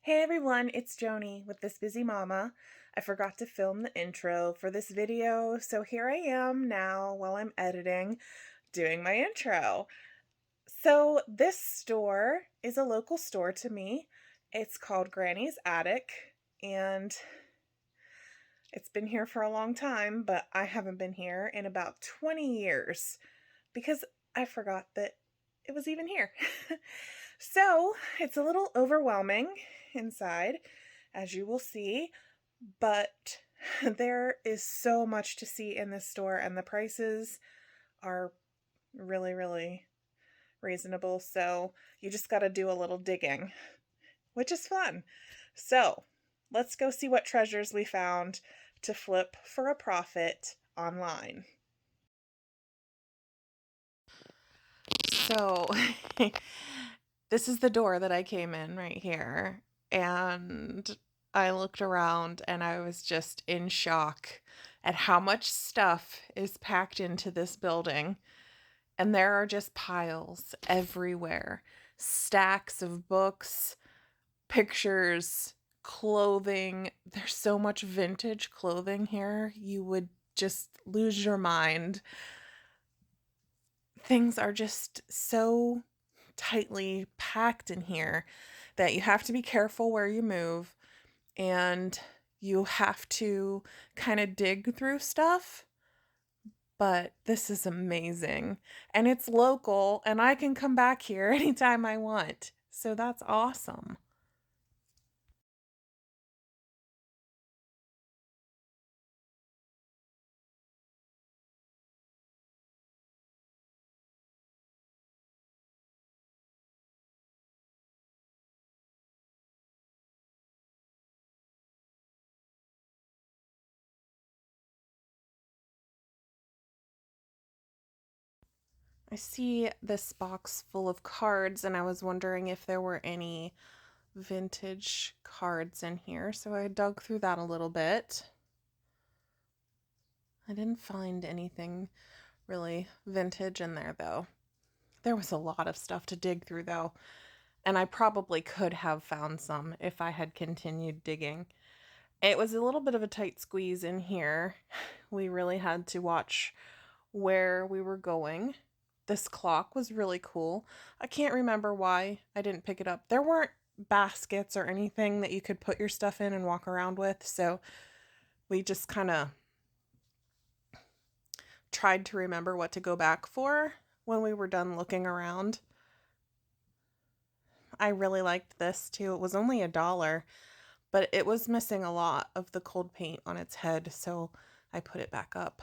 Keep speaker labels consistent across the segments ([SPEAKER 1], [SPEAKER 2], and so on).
[SPEAKER 1] Hey everyone, it's Joni with This Busy Mama. I forgot to film the intro for this video, so here I am now while I'm editing, doing my intro. So this store is a local store to me. It's called Granny's Attic, and it's been here for a long time, but I haven't been here in about 20 years because I forgot that it was even here. So it's a little overwhelming inside, as you will see, but there is so much to see in this store, and the prices are really, really reasonable. So you just got to do a little digging, which is fun. So let's go see what treasures we found to flip for a profit online. So this is the door that I came in right here, and I looked around and I was just in shock at how much stuff is packed into this building. And there are just piles everywhere, stacks of books, pictures, clothing. There's so much vintage clothing here, you would just lose your mind. Things are just so tightly packed in here that you have to be careful where you move, and you have to kind of dig through stuff. But this is amazing, and it's local, and I can come back here anytime I want. So that's awesome. I see this box full of cards, and I was wondering if there were any vintage cards in here. So I dug through that a little bit. I didn't find anything really vintage in there, though. There was a lot of stuff to dig through, though, and I probably could have found some if I had continued digging. It was a little bit of a tight squeeze in here. We really had to watch where we were going. This clock was really cool. I can't remember why I didn't pick it up. There weren't baskets or anything that you could put your stuff in and walk around with, so we just kind of tried to remember what to go back for when we were done looking around. I really liked this too. It was only $1, but it was missing a lot of the cold paint on its head, so I put it back up.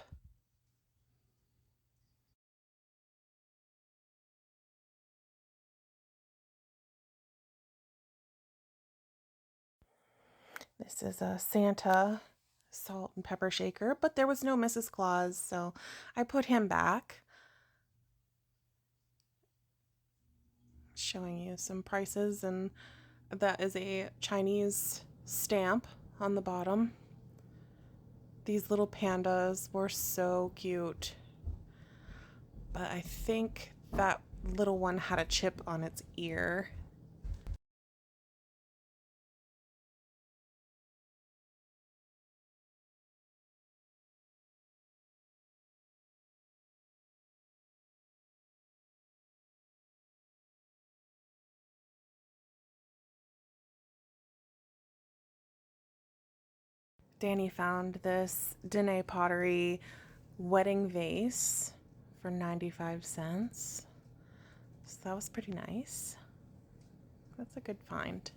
[SPEAKER 1] This is a Santa salt and pepper shaker, but there was no Mrs. Claus, so I put him back. Showing you some prices, and that is a Chinese stamp on the bottom. These little pandas were so cute, but I think that little one had a chip on its ear. Danny found this Danae Pottery wedding vase for 95 cents. So that was pretty nice. That's a good find.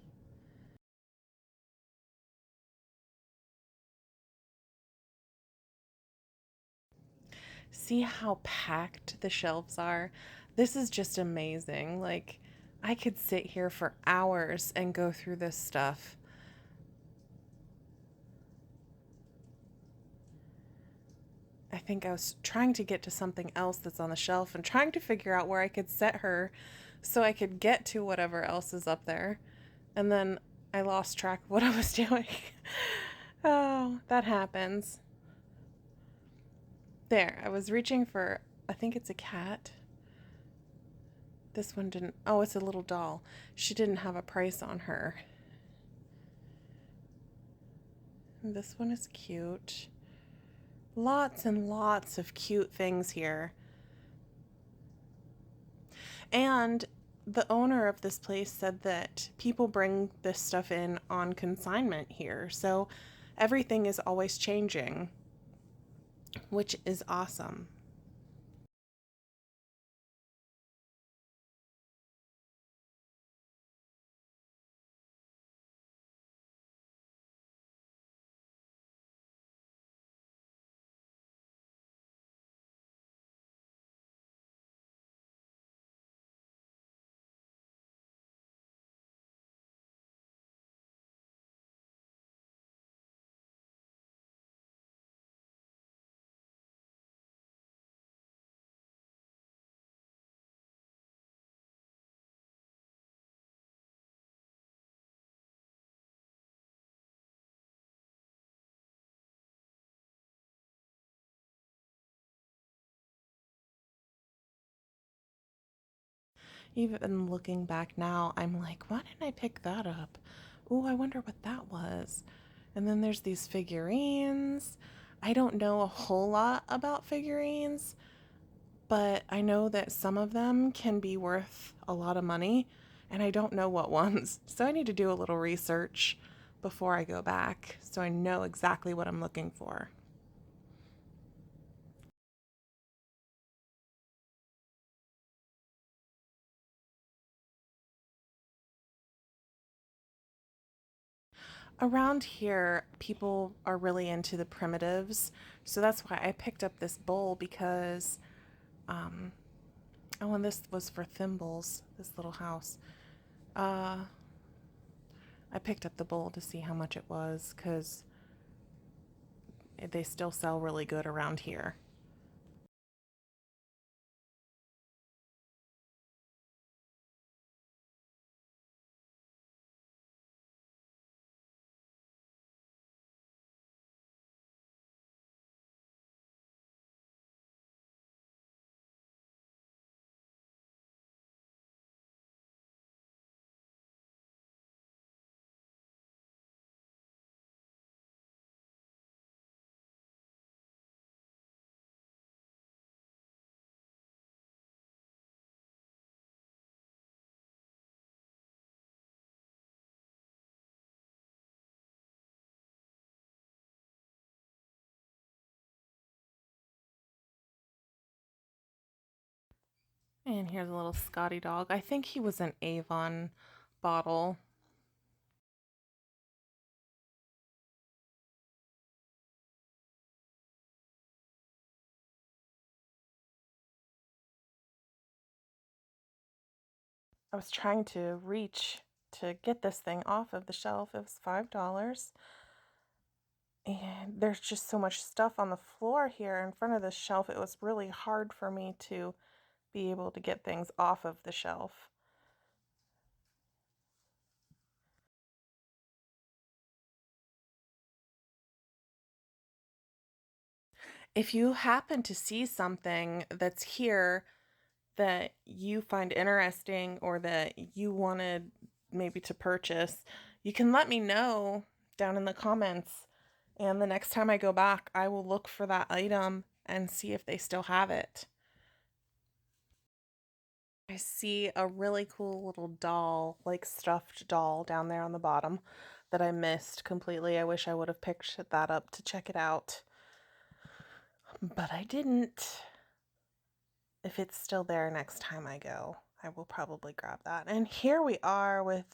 [SPEAKER 1] See how packed the shelves are? This is just amazing. Like, I could sit here for hours and go through this stuff. I think I was trying to get to something else that's on the shelf and trying to figure out where I could set her so I could get to whatever else is up there. And then I lost track of what I was doing. Oh, that happens. There, I was reaching for, I think it's a cat. This one didn't, oh, it's a little doll. She didn't have a price on her. This one is cute. Lots and lots of cute things here. And the owner of this place said that people bring this stuff in on consignment here. So everything is always changing, which is awesome. Even looking back now, I'm like, why didn't I pick that up? Oh, I wonder what that was. And then there's these figurines. I don't know a whole lot about figurines, but I know that some of them can be worth a lot of money, and I don't know what ones. So I need to do a little research before I go back so I know exactly what I'm looking for. Around here, people are really into the primitives, so that's why I picked up this bowl because, um, oh, and this was for thimbles, this little house. Uh, I picked up the bowl to see how much it was because they still sell really good around here. And here's a little Scotty dog. I think he was an Avon bottle. I was trying to reach to get this thing off of the shelf. It was $5. And there's just so much stuff on the floor here in front of the shelf. It was really hard for me to be able to get things off of the shelf. If you happen to see something that's here that you find interesting or that you wanted maybe to purchase, you can let me know down in the comments. And the next time I go back, I will look for that item and see if they still have it. I see a really cool little doll, like stuffed doll down there on the bottom that I missed completely. I wish I would have picked that up to check it out, but I didn't. If it's still there next time I go, I will probably grab that. And here we are with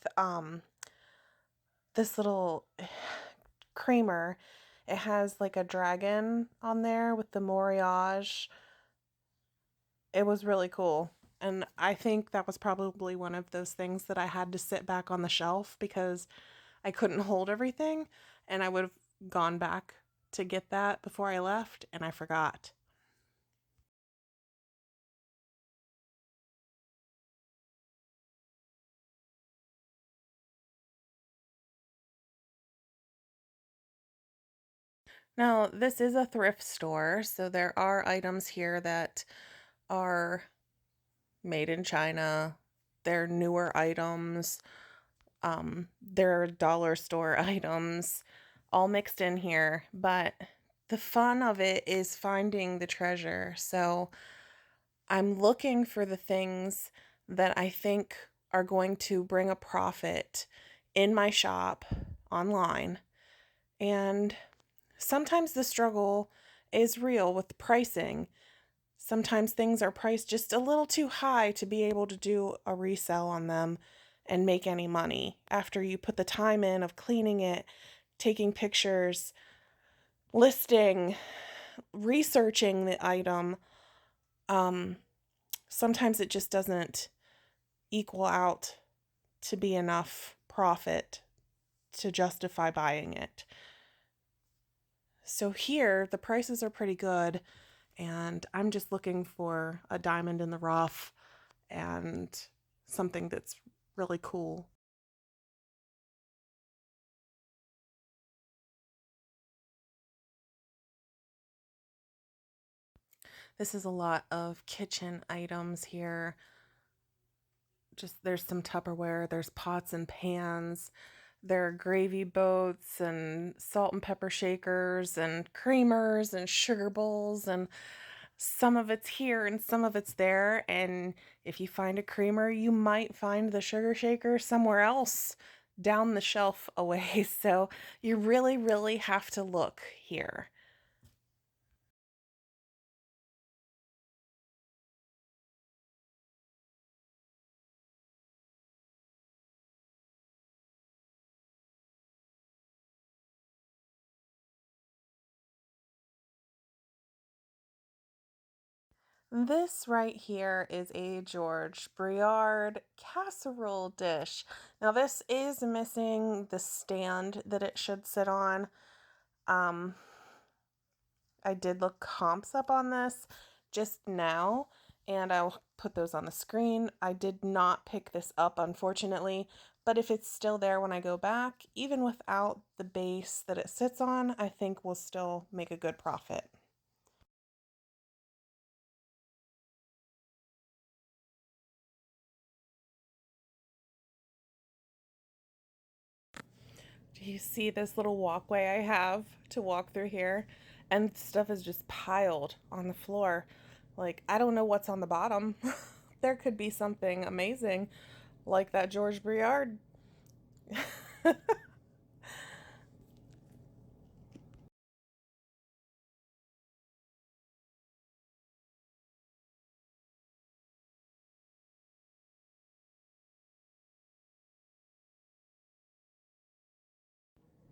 [SPEAKER 1] this little creamer. It has like a dragon on there with the Moriage. It was really cool. And I think that was probably one of those things that I had to sit back on the shelf because I couldn't hold everything, and I would have gone back to get that before I left, and I forgot. Now, this is a thrift store, so there are items here that are made in China. They're newer items. They're dollar store items. all mixed in here, but the fun of it is finding the treasure. So I'm looking for the things that I think are going to bring a profit in my shop online. And sometimes the struggle is real with pricing. Sometimes things are priced just a little too high to be able to do a resell on them and make any money after you put the time in of cleaning it, taking pictures, listing, researching the item. Um, Sometimes it just doesn't equal out to be enough profit to justify buying it. So here, the prices are pretty good, and I'm just looking for a diamond in the rough and something that's really cool. This is a lot of kitchen items here. Just there's some Tupperware, there's pots and pans, there are gravy boats and salt and pepper shakers and creamers and sugar bowls, and some of it's here and some of it's there. And if you find a creamer, you might find the sugar shaker somewhere else down the shelf away. So you really, really have to look here. This right here is a George Brillard casserole dish. Now this is missing the stand that it should sit on. Um, I did look comps up on this just now, and I'll put those on the screen. I did not pick this up, unfortunately, but if it's still there when I go back, even without the base that it sits on, I think we'll still make a good profit. Do you see this little walkway I have to walk through here? And stuff is just piled on the floor. Like, I don't know what's on the bottom. There could be something amazing like that George Briard.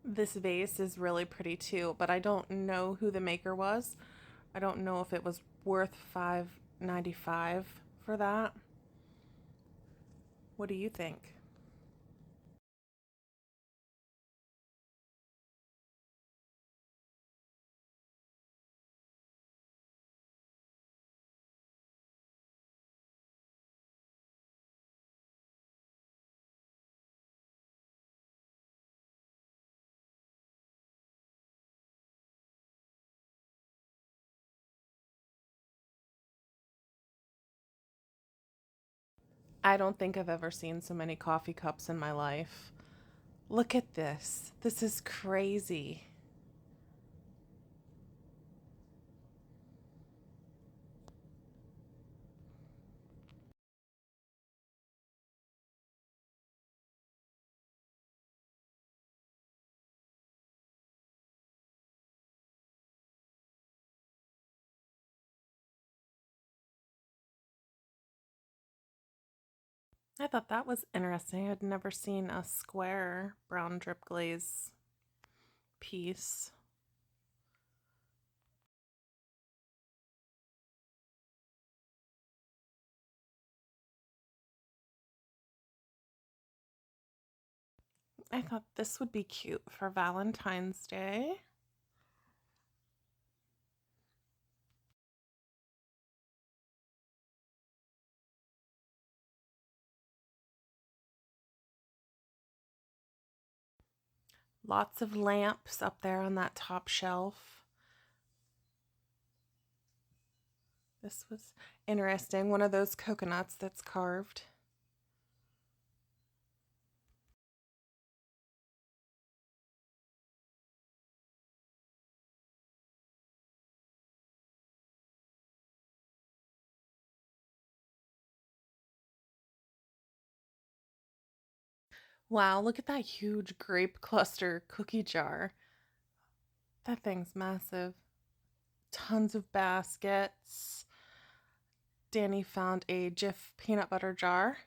[SPEAKER 1] This vase is really pretty too, but I don't know who the maker was. I don't know if it was worth $5.95 for that. What do you think? I don't think I've ever seen so many coffee cups in my life. Look at this. This is crazy. I thought that was interesting. I'd never seen a square brown drip glaze piece. I thought this would be cute for Valentine's Day. Lots of lamps up there on that top shelf. This was interesting. One of those coconuts that's carved. Wow, look at that huge grape cluster cookie jar. That thing's massive. Tons of baskets. Danny found a Jif peanut butter jar.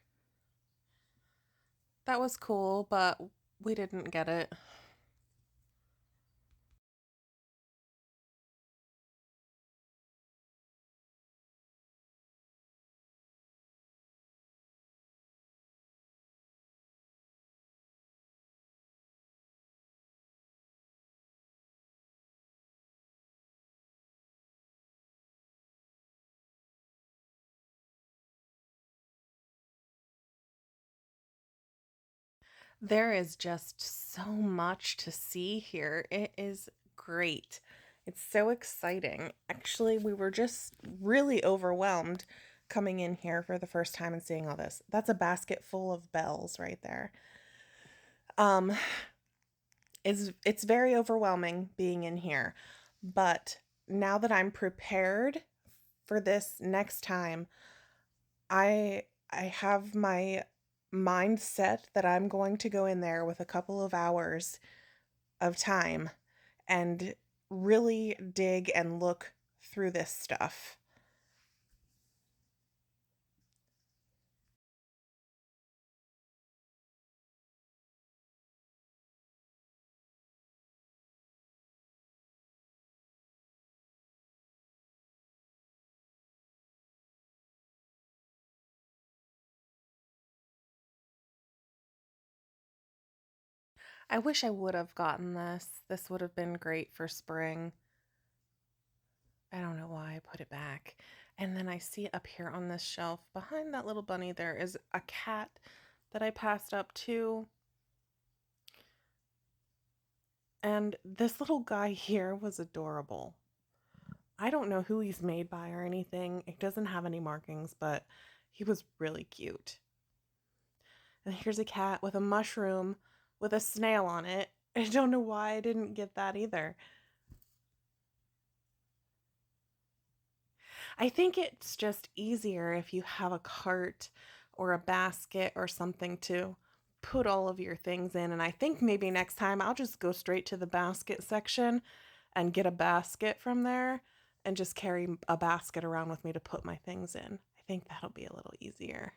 [SPEAKER 1] That was cool, but we didn't get it. There is just so much to see here. It is great. It's so exciting. Actually, we were just really overwhelmed coming in here for the first time and seeing all this. That's a basket full of bells right there. Um, it's very overwhelming being in here, but now that I'm prepared for this next time, I have my mindset that I'm going to go in there with a couple of hours of time and really dig and look through this stuff. I wish I would have gotten this. This would have been great for spring. I don't know why I put it back. And then I see up here on this shelf behind that little bunny there is a cat that I passed up too. And this little guy here was adorable. I don't know who he's made by or anything. It doesn't have any markings, but he was really cute. And here's a cat with a mushroom with a snail on it. I don't know why I didn't get that either. I think it's just easier if you have a cart or a basket or something to put all of your things in. And I think maybe next time I'll just go straight to the basket section and get a basket from there and just carry a basket around with me to put my things in. I think that'll be a little easier.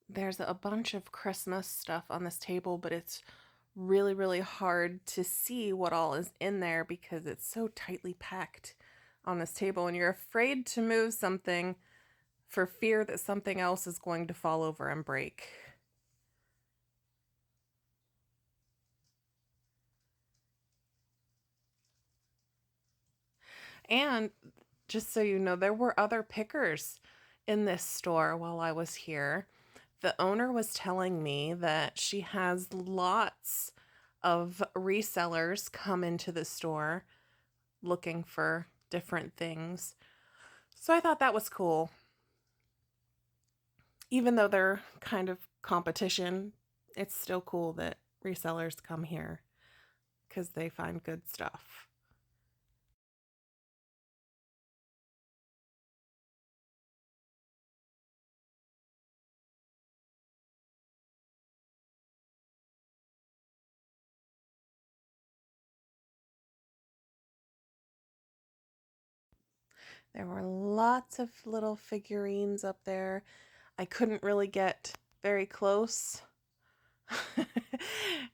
[SPEAKER 1] There's a bunch of Christmas stuff on this table, but it's really, really hard to see what all is in there because it's so tightly packed on this table, and you're afraid to move something for fear that something else is going to fall over and break. And just so you know, there were other pickers in this store while I was here. The owner was telling me that she has lots of resellers come into the store looking for different things. So I thought that was cool. Even though they're kind of competition, it's still cool that resellers come here because they find good stuff. There were lots of little figurines up there. I couldn't really get very close.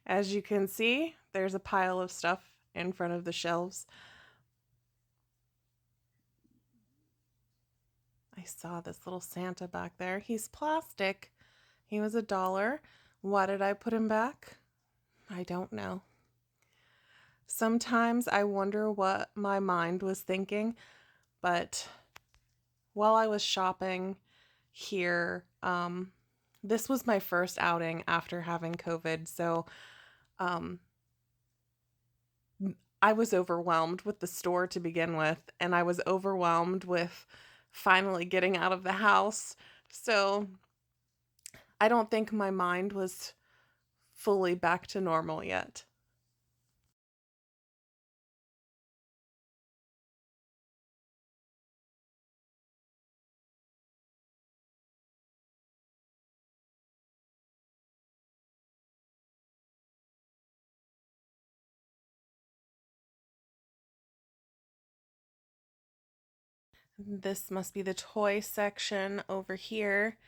[SPEAKER 1] As you can see, there's a pile of stuff in front of the shelves. I saw this little Santa back there. He's plastic. He was $1. Why did I put him back? I don't know. Sometimes I wonder what my mind was thinking, but while I was shopping here, this was my first outing after having COVID, so um, I was overwhelmed with the store to begin with, and I was overwhelmed with finally getting out of the house. So I don't think my mind was fully back to normal yet. This must be the toy section over here.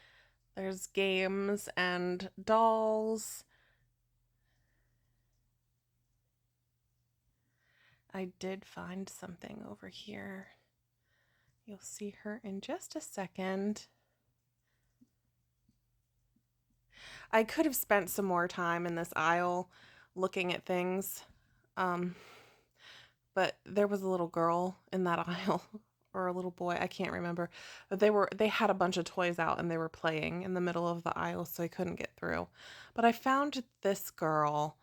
[SPEAKER 1] There's games and dolls. I did find something over here. You'll see her in just a second. I could have spent some more time in this aisle looking at things, but there was a little girl in that aisle, or a little boy, I can't remember. But they had a bunch of toys out and they were playing in the middle of the aisle, so I couldn't get through. But I found this girl,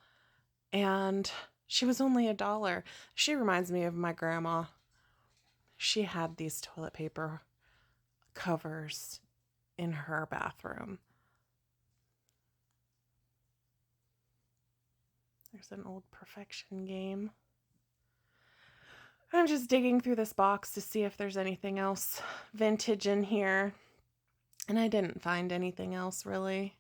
[SPEAKER 1] and she was only $1. She reminds me of my grandma. She had these toilet paper covers in her bathroom. There's an old Perfection game. I'm just digging through this box to see if there's anything else vintage in here. And I didn't find anything else really.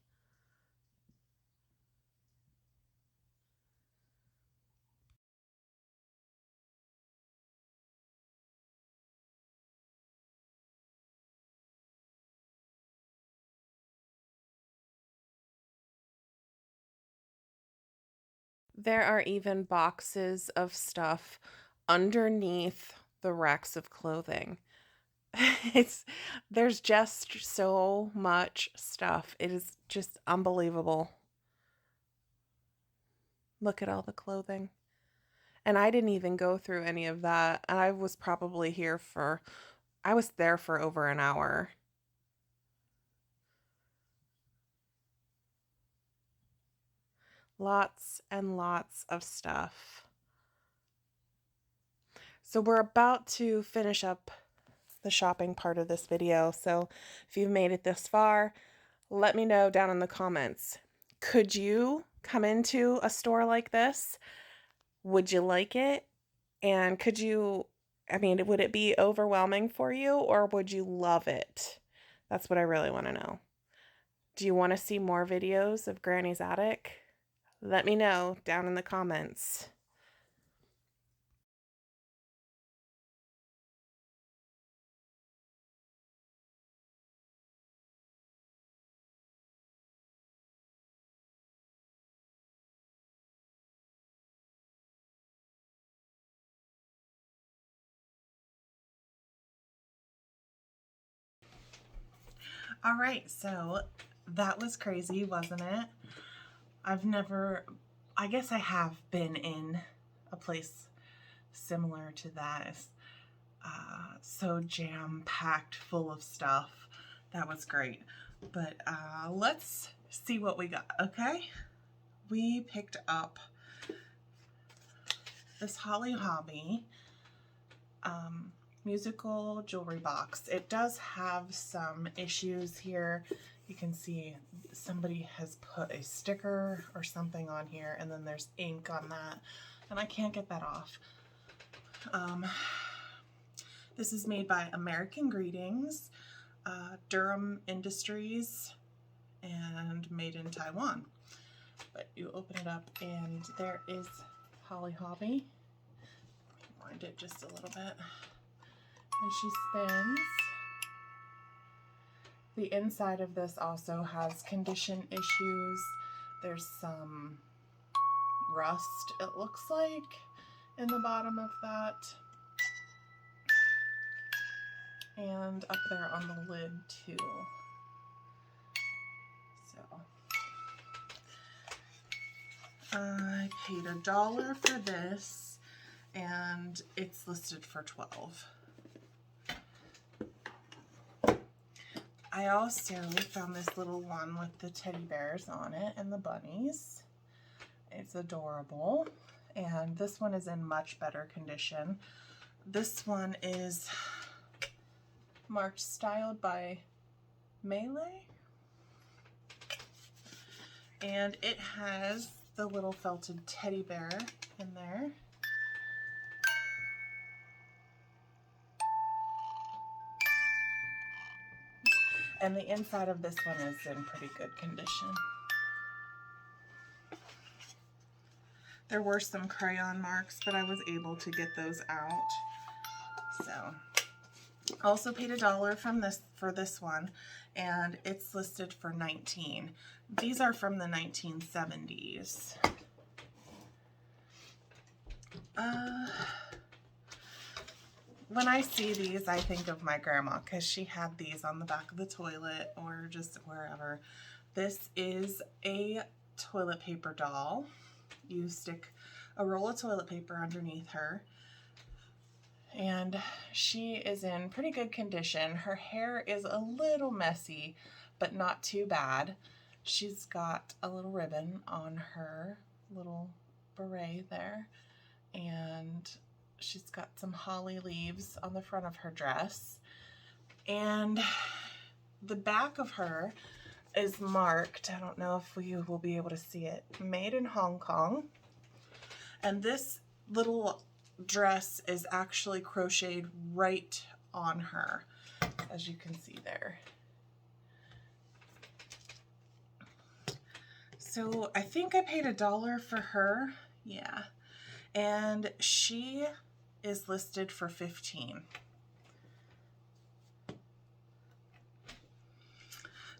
[SPEAKER 1] There are even boxes of stuff underneath the racks of clothing. There's just so much stuff. It is just unbelievable. Look at all the clothing. And I didn't even go through any of that. I was probably I was there for over an hour. Lots and lots of stuff. So we're about to finish up the shopping part of this video. So if you've made it this far, let me know down in the comments. Could you come into a store like this? Would you like it? And would it be overwhelming for you, or would you love it? That's what I really want to know. Do you want to see more videos of Granny's Attic? Let me know down in the comments. All right, so that was crazy, wasn't it? I guess I have been in a place similar to that. So jam-packed full of stuff. That was great. But let's see what we got, okay? We picked up this Holly Hobby musical jewelry box. It does have some issues here. You can see somebody has put a sticker or something on here, and then there's ink on that, and I can't get that off. This is made by American Greetings, Durham Industries, and made in Taiwan. But you open it up and there is Holly Hobby. Wind it just a little bit. And she spins. The inside of this also has condition issues. There's some rust, it looks like, in the bottom of that. And up there on the lid too. So I paid $1 for this, and it's listed for $12. I also found this little one with the teddy bears on it and the bunnies. It's adorable, and this one is in much better condition. This one is marked Styled by Melee, and it has the little felted teddy bear in there. And the inside of this one is in pretty good condition. There were some crayon marks, but I was able to get those out. So Also paid $1 for this one, and it's listed for $19. These are from the 1970s. When I see these, I think of my grandma because she had these on the back of the toilet or just wherever. This is a toilet paper doll. You stick a roll of toilet paper underneath her, and she is in pretty good condition. Her hair is a little messy, but not too bad. She's got a little ribbon on her little beret there, and she's got some holly leaves on the front of her dress, and the back of her is marked. I don't know if we will be able to see it. Made in Hong Kong. And this little dress is actually crocheted right on her, as you can see there. So I think I paid $1 for her. Yeah. And she is listed for $15.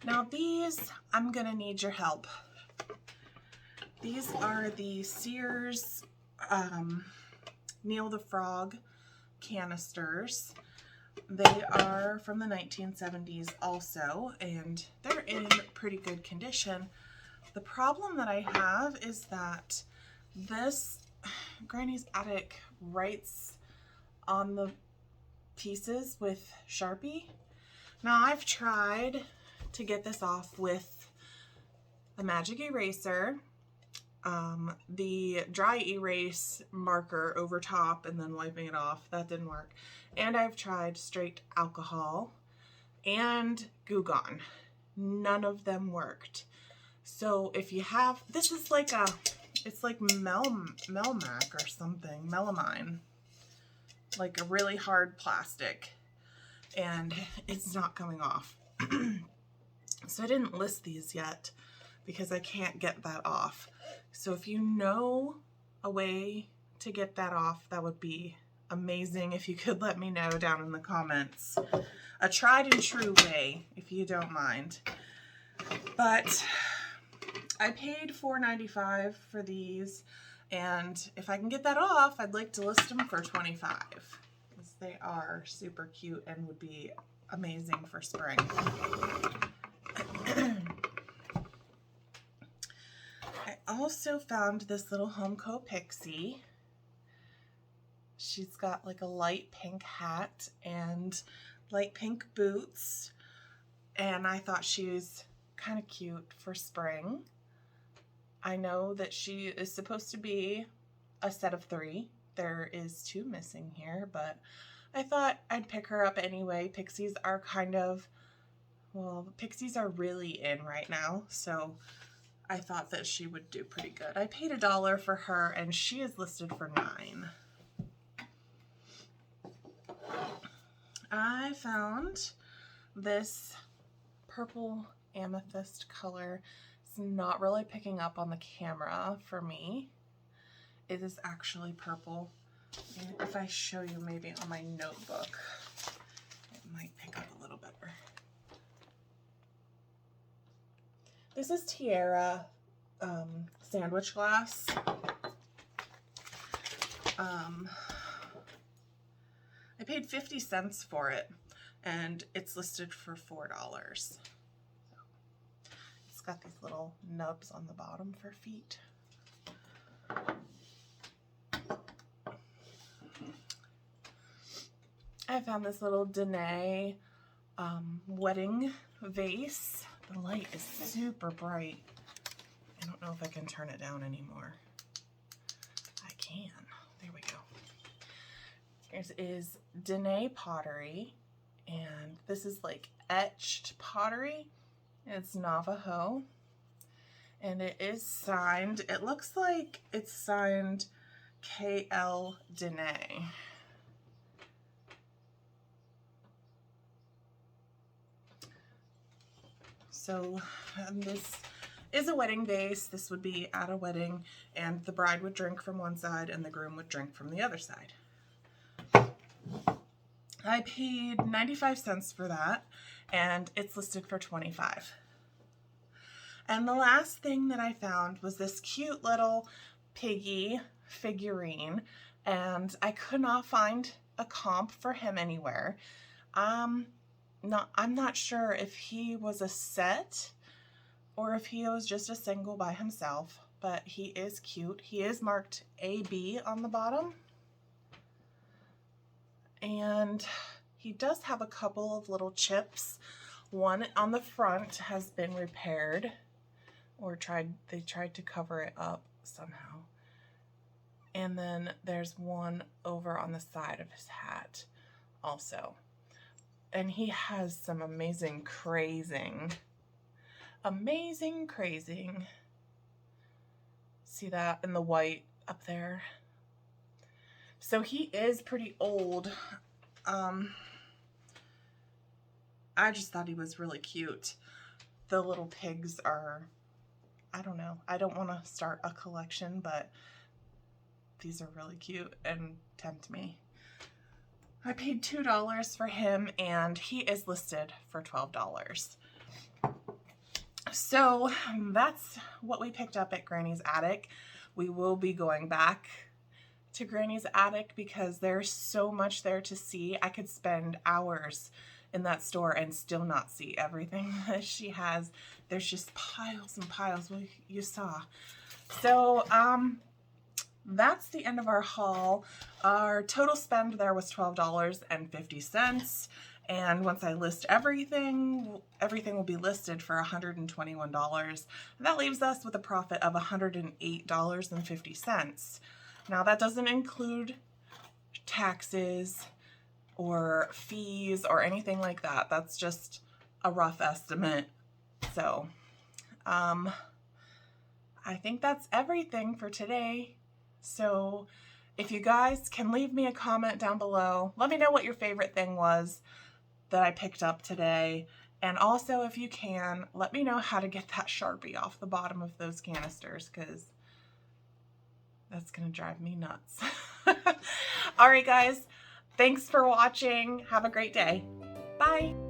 [SPEAKER 1] Now these, I'm gonna need your help. These are the Sears Neil the Frog canisters. They are from the 1970s also, and they're in pretty good condition. The problem that I have is that this Granny's Attic writes on the pieces with Sharpie. Now I've tried to get this off with a magic eraser, the dry erase marker over top and then wiping it off. That didn't work. And I've tried straight alcohol and Goo Gone. None of them worked. So if you have, this is like a, it's like Melmac or something, melamine, like a really hard plastic, and it's not coming off. So I didn't list these yet because I can't get that off. So if you know a way to get that off, that would be amazing if you could let me know down in the comments. A tried and true way, if you don't mind. But I paid $4.95 for these, and if I can get that off, I'd like to list them for $25, because they are super cute and would be amazing for spring. I also found this little Homeco Pixie. She's got like a light pink hat and light pink boots, and I thought she was kind of cute for spring. I know that she is supposed to be a set of 3. There is 2 missing here, but I thought I'd pick her up anyway. Pixies are kind of, well, pixies are really in right now, so I thought that she would do pretty good. I paid $1 for her, and she is listed for $9. I found this purple amethyst color. It's not really picking up on the camera for me. It is actually purple. And if I show you maybe on my notebook, it might pick up a little better. This is Tiara sandwich glass. I paid 50 cents for it, and it's listed for $4. It's got these little nubs on the bottom for feet. I found this little Danae wedding vase. The light is super bright. I don't know if I can turn it down anymore. I can. There we go. This is Danae Pottery, and this is like etched pottery. It's Navajo, and it is signed, it looks like it's signed K.L. Danae. So this is a wedding vase. This would be at a wedding, and the bride would drink from one side and the groom would drink from the other side. I paid 95 cents for that, and it's listed for 25. And the last thing that I found was this cute little Piggy figurine, and I could not find a comp for him anywhere. I'm not sure if he was a set or if he was just a single by himself, but he is cute. He is marked AB on the bottom, and he does have a couple of little chips. One on the front has been repaired, or they tried to cover it up somehow. And then there's one over on the side of his hat also. And he has some amazing crazing. See that in the white up there? So he is pretty old. I just thought he was really cute. The little pigs are, I don't know. I don't want to start a collection, but these are really cute and tempt me. I paid $2 for him, and he is listed for $12. So that's what we picked up at Granny's Attic. We will be going back to Granny's Attic because there's so much there to see. I could spend hours in that store and still not see everything that she has. There's just piles and piles. Well, you saw. So that's the end of our haul. Our total spend there was $12.50. And once I list everything will be listed for $121. That leaves us with a profit of $108.50. Now that doesn't include taxes or fees or anything like that. That's just a rough estimate. So, I think that's everything for today. So if you guys can leave me a comment down below, let me know what your favorite thing was that I picked up today. And also, if you can, let me know how to get that Sharpie off the bottom of those canisters, because that's going to drive me nuts. All right, guys. Thanks for watching. Have a great day. Bye.